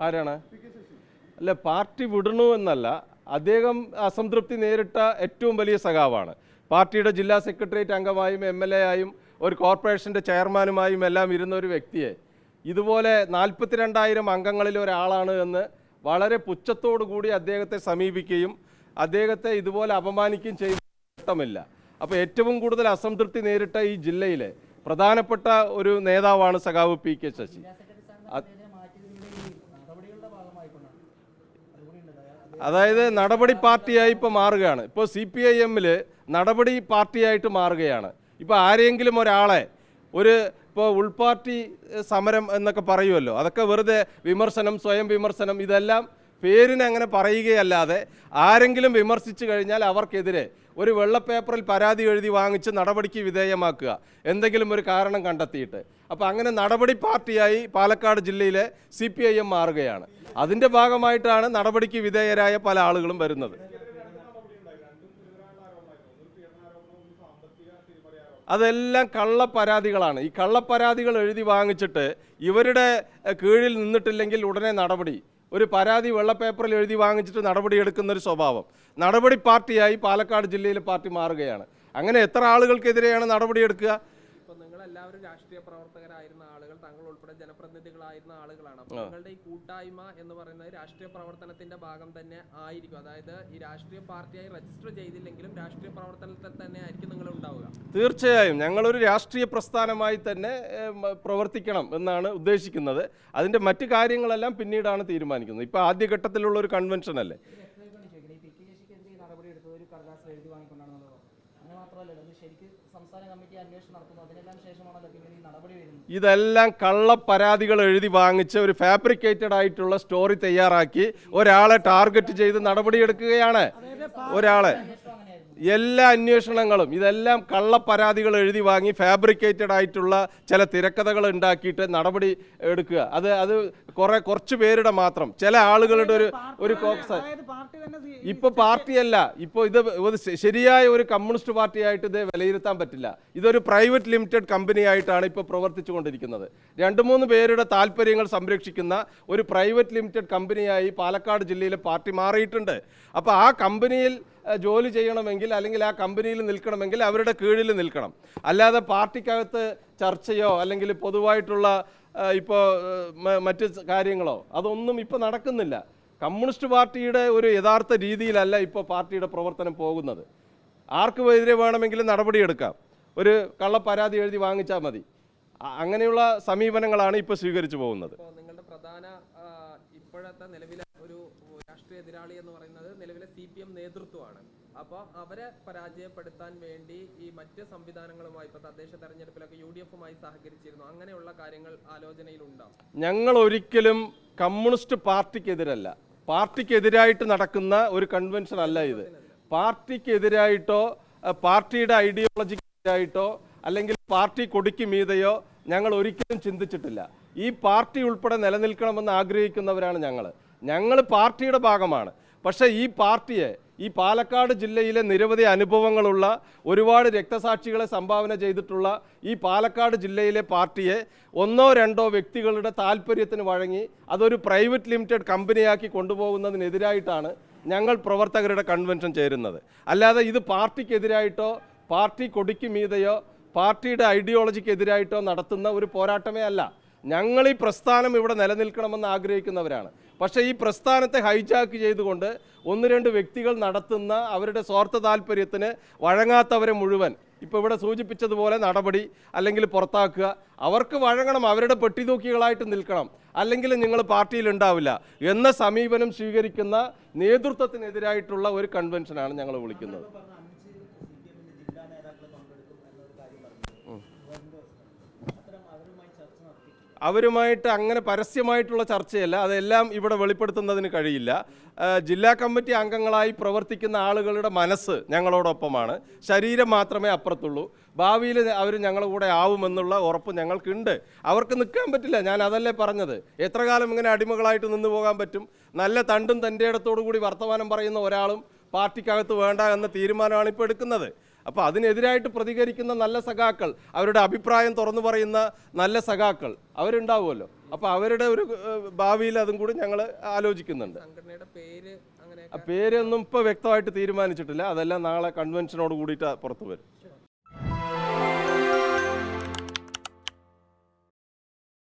ആരാണ്? അല്ല, പാർട്ടി വിടണു എന്നല്ല, അദ്ദേഹം അസംതൃപ്തി നേരിട്ട ഏറ്റവും വലിയ സഖാവാണ്. പാർട്ടിയുടെ ജില്ലാ സെക്രട്ടേറിയറ്റ് അംഗമായും MLA ആയും ഒരു കോർപ്പറേഷൻ്റെ ചെയർമാനുമായും എല്ലാം ഇരുന്ന ഒരു വ്യക്തിയെ ഇതുപോലെ 42,000 അംഗങ്ങളിൽ ഒരാളാണ് എന്ന് വളരെ പുച്ഛത്തോടു കൂടി അദ്ദേഹത്തെ സമീപിക്കുകയും അദ്ദേഹത്തെ ഇതുപോലെ അപമാനിക്കുകയും ചെയ്തില്ല. അപ്പോൾ ഏറ്റവും കൂടുതൽ അസംതൃപ്തി നേരിട്ട ഈ ജില്ലയിലെ പ്രധാനപ്പെട്ട ഒരു നേതാവാണ് സഖാവ് PK ശശി. അതായത് നടപടി പാർട്ടിയായി ഇപ്പോൾ മാറുകയാണ്. ഇപ്പോൾ CPIM-ൽ നടപടി പാർട്ടിയായിട്ട് മാറുകയാണ്. ഇപ്പോൾ ആരെങ്കിലും ഒരാളെ ഇപ്പോൾ ഉൾപാർട്ടി സമരം എന്നൊക്കെ പറയുമല്ലോ, അതൊക്കെ വെറുതെ വിമർശനം, സ്വയം വിമർശനം, ഇതെല്ലാം പേരിന് അങ്ങനെ പറയുകയല്ലാതെ ആരെങ്കിലും വിമർശിച്ചു കഴിഞ്ഞാൽ അവർക്കെതിരെ ഒരു വെള്ളപ്പേപ്പറിൽ പരാതി എഴുതി വാങ്ങിച്ച് നടപടിക്ക് വിധേയമാക്കുക, എന്തെങ്കിലും ഒരു കാരണം കണ്ടെത്തിയിട്ട്. അപ്പോൾ അങ്ങനെ നടപടി പാർട്ടിയായി പാലക്കാട് ജില്ലയിലെ CPIM മാറുകയാണ്. അതിൻ്റെ ഭാഗമായിട്ടാണ് നടപടിക്ക് വിധേയരായ പല ആളുകളും വരുന്നത്. അതെല്ലാം കള്ളപ്പരാതികളാണ്. ഈ കള്ളപ്പരാതികൾ എഴുതി വാങ്ങിച്ചിട്ട് ഇവരുടെ കീഴിൽ നിന്നിട്ടില്ലെങ്കിൽ ഉടനെ നടപടി, ഒരു പരാതി വെള്ളപ്പേപ്പറിൽ എഴുതി വാങ്ങിച്ചിട്ട് നടപടി എടുക്കുന്നൊരു സ്വഭാവം നടപടി പാർട്ടിയായി പാലക്കാട് ജില്ലയിലെ പാർട്ടി മാറുകയാണ്. അങ്ങനെ എത്ര ആളുകൾക്കെതിരെയാണ് നടപടിയെടുക്കുക? ഇപ്പോൾ നിങ്ങളെല്ലാവരും രാഷ്ട്രീയ പ്രവർത്തകരായിരുന്ന ആളുകൾ, താങ്കൾ ഉൾപ്പെടെ ജനപ്രതിനിധികളായിരുന്ന ആളുകളാണ്. അപ്പോൾ നിങ്ങളുടെ ഈ കൂട്ടായ്മ എന്ന് പറയുന്നത് രാഷ്ട്രീയ പ്രവർത്തനത്തിന്റെ ഭാഗം തന്നെ ആയിരിക്കും. അതായത് ഈ രാഷ്ട്രീയ പാർട്ടിയായി രജിസ്റ്റർ ചെയ്തില്ലെങ്കിലും രാഷ്ട്രീയ പ്രവർത്തനത്തിൽ തന്നെ ആയിരിക്കും നിങ്ങൾ ഉണ്ടാവുക. തീർച്ചയായും ഞങ്ങളൊരു രാഷ്ട്രീയ പ്രസ്ഥാനമായി തന്നെ പ്രവർത്തിക്കണം എന്നാണ് ഉദ്ദേശിക്കുന്നത്. അതിൻ്റെ മറ്റു കാര്യങ്ങളെല്ലാം പിന്നീടാണ് തീരുമാനിക്കുന്നത്. ഇപ്പോൾ ആദ്യഘട്ടത്തിലുള്ള ഒരു കൺവെൻഷൻ അല്ലേ. ഇതെല്ലാം കള്ളപ്പരാതികൾ എഴുതി വാങ്ങിച്ച് ഒരു ഫാബ്രിക്കേറ്റഡ് ആയിട്ടുള്ള സ്റ്റോറി തയ്യാറാക്കി ഒരാളെ ടാർഗറ്റ് ചെയ്ത് നടപടിയെടുക്കുകയാണ്. ഒരാളെ എല്ലാ അന്വേഷണങ്ങളും ഇതെല്ലാം കള്ളപ്പരാതികൾ എഴുതി വാങ്ങി ഫാബ്രിക്കേറ്റഡ് ആയിട്ടുള്ള ചില തിരക്കഥകൾ ഉണ്ടാക്കിയിട്ട് നടപടി എടുക്കുക. അത് കുറച്ച് പേരുടെ മാത്രം, ചില ആളുകളുടെ ഒരു കോക്സ്. ഇപ്പോൾ പാർട്ടിയല്ല, ഇപ്പോൾ ഇത് ശരിയായ ഒരു കമ്മ്യൂണിസ്റ്റ് പാർട്ടിയായിട്ട് ഇത് വിലയിരുത്താൻ പറ്റില്ല. ഇതൊരു പ്രൈവറ്റ് ലിമിറ്റഡ് കമ്പനി ആയിട്ടാണ് ഇപ്പോൾ പ്രവർത്തിച്ചു കൊണ്ടിരിക്കുന്നത്. 2-3 പേരുടെ താല്പര്യങ്ങൾ സംരക്ഷിക്കുന്ന ഒരു പ്രൈവറ്റ് ലിമിറ്റഡ് കമ്പനിയായി പാലക്കാട് ജില്ലയിലെ പാർട്ടി മാറിയിട്ടുണ്ട്. അപ്പോൾ ആ കമ്പനിയിൽ ജോലി ചെയ്യണമെങ്കിൽ അല്ലെങ്കിൽ ആ കമ്പനിയിൽ നിൽക്കണമെങ്കിൽ അവരുടെ കീഴിൽ നിൽക്കണം. അല്ലാതെ പാർട്ടിക്കകത്ത് ചർച്ചയോ അല്ലെങ്കിൽ പൊതുവായിട്ടുള്ള ഇപ്പോൾ മറ്റ് കാര്യങ്ങളോ അതൊന്നും ഇപ്പോൾ നടക്കുന്നില്ല. കമ്മ്യൂണിസ്റ്റ് പാർട്ടിയുടെ ഒരു യഥാർത്ഥ രീതിയിലല്ല ഇപ്പോൾ പാർട്ടിയുടെ പ്രവർത്തനം പോകുന്നത്. ആർക്കുമെതിരെ വേണമെങ്കിലും നടപടിയെടുക്കാം, ഒരു കള്ളപ്പരാതി എഴുതി വാങ്ങിച്ചാൽ മതി. അങ്ങനെയുള്ള സമീപനങ്ങളാണ് ഇപ്പോൾ സ്വീകരിച്ചു പോകുന്നത്. നിങ്ങളുടെ പ്രധാന ഇപ്പോഴത്തെ നിലവിലെ ഒരു രാഷ്ട്രീയ എതിരാളി എന്ന് പറയുന്നത് നിലവിലെ CPM നേതൃത്വമാണ്. അപ്പോൾ അവരെ പരാജയപ്പെടുത്താൻ വേണ്ടി ഈ മറ്റ് സംവിധാനങ്ങളുമായി ഇപ്പോൾ തദ്ദേശ തെരഞ്ഞെടുപ്പിലൊക്കെ UDF-മായി സഹകരിച്ചിരുന്നു. അങ്ങനെയുള്ള കാര്യങ്ങൾ ആലോചനയിലുണ്ടാവും. ഞങ്ങൾ ഒരിക്കലും കമ്മ്യൂണിസ്റ്റ് പാർട്ടിക്കെതിരല്ല. പാർട്ടിക്കെതിരായിട്ട് നടക്കുന്ന ഒരു കൺവെൻഷൻ അല്ല ഇത്. പാർട്ടിക്കെതിരായിട്ടോ പാർട്ടിയുടെ ഐഡിയോളജിക്കെതിരായിട്ടോ അല്ലെങ്കിൽ പാർട്ടി കൊടിക്ക് മീതെയോ ഞങ്ങൾ ഒരിക്കലും ചിന്തിച്ചിട്ടില്ല. ഈ പാർട്ടി ഉൾപ്പെടെ നിലനിൽക്കണമെന്ന് ആഗ്രഹിക്കുന്നവരാണ് ഞങ്ങൾ പാർട്ടിയുടെ ഭാഗമാണ്. പക്ഷേ ഈ പാർട്ടിയെ, ഈ പാലക്കാട് ജില്ലയിലെ നിരവധി അനുഭവങ്ങളുള്ള ഒരുപാട് രക്തസാക്ഷികളെ സംഭാവന ചെയ്തിട്ടുള്ള ഈ പാലക്കാട് ജില്ലയിലെ പാർട്ടിയെ 1-2 വ്യക്തികളുടെ താല്പര്യത്തിന് വഴങ്ങി അതൊരു പ്രൈവറ്റ് ലിമിറ്റഡ് കമ്പനിയാക്കി കൊണ്ടുപോകുന്നതിനെതിരായിട്ടാണ് ഞങ്ങൾ പ്രവർത്തകരുടെ കൺവെൻഷൻ ചേരുന്നത്. അല്ലാതെ ഇത് പാർട്ടിക്കെതിരായിട്ടോ പാർട്ടി കൊടിക്ക് മീതെയോ പാർട്ടിയുടെ ഐഡിയോളജിക്കെതിരായിട്ടോ നടത്തുന്ന ഒരു പോരാട്ടമേ അല്ല. ഞങ്ങൾ ഈ പ്രസ്ഥാനം ഇവിടെ നിലനിൽക്കണമെന്ന് ആഗ്രഹിക്കുന്നവരാണ്. പക്ഷേ ഈ പ്രസ്ഥാനത്തെ ഹൈജാക്ക് ചെയ്തുകൊണ്ട് 1-2 വ്യക്തികൾ നടത്തുന്ന അവരുടെ സ്വാർത്ഥ താല്പര്യത്തിന് വഴങ്ങാത്തവരെ മുഴുവൻ ഇപ്പോൾ ഇവിടെ സൂചിപ്പിച്ചതുപോലെ നടപടി അല്ലെങ്കിൽ പുറത്താക്കുക. അവർക്ക് വഴങ്ങണം, അവരുടെ പെട്ടിതൂക്കികളായിട്ട് നിൽക്കണം, അല്ലെങ്കിൽ നിങ്ങൾ പാർട്ടിയിൽ ഉണ്ടാവില്ല എന്ന സമീപനം സ്വീകരിക്കുന്ന നേതൃത്വത്തിനെതിരായിട്ടുള്ള ഒരു കൺവെൻഷനാണ് ഞങ്ങൾ വിളിക്കുന്നത്. അവരുമായിട്ട് അങ്ങനെ പരസ്യമായിട്ടുള്ള ചർച്ചയല്ല, അതെല്ലാം ഇവിടെ വെളിപ്പെടുത്തുന്നതിന് കഴിയില്ല. ജില്ലാ കമ്മിറ്റി അംഗങ്ങളായി പ്രവർത്തിക്കുന്ന ആളുകളുടെ മനസ്സ് ഞങ്ങളോടൊപ്പമാണ്, ശരീരം മാത്രമേ അപ്പുറത്തുള്ളൂ. ഭാവിയിൽ അവർ ഞങ്ങളുടെ കൂടെ ആവുമെന്നുള്ള ഉറപ്പ് ഞങ്ങൾക്കുണ്ട്. അവർക്ക് നിൽക്കാൻ പറ്റില്ല, ഞാൻ അതല്ലേ പറഞ്ഞത്. എത്ര കാലം ഇങ്ങനെ അടിമകളായിട്ട് നിന്ന് പോകാൻ പറ്റും? നല്ല തണ്ടും തൻ്റെ ഇടത്തോടു കൂടി വർത്തമാനം പറയുന്ന ഒരാളും പാർട്ടിക്കകത്ത് വേണ്ട എന്ന തീരുമാനമാണ് ഇപ്പോൾ എടുക്കുന്നത്. അപ്പോൾ അതിനെതിരായിട്ട് പ്രതികരിക്കുന്ന നല്ല സഖാക്കൾ, അവരുടെ അഭിപ്രായം തുറന്നു പറയുന്ന നല്ല സഖാക്കൾ അവരുണ്ടാവുമല്ലോ. അപ്പോൾ അവരുടെ ഒരു ഭാവിയിൽ അതും കൂടി ഞങ്ങൾ ആലോചിക്കുന്നുണ്ട്. സംഘടനയുടെ പേര് അങ്ങനെ പേരൊന്നും ഇപ്പോൾ വ്യക്തമായിട്ട് തീരുമാനിച്ചിട്ടില്ല. അതെല്ലാം നാളെ കൺവെൻഷനോട് കൂടിയിട്ട് പുറത്തു വരും.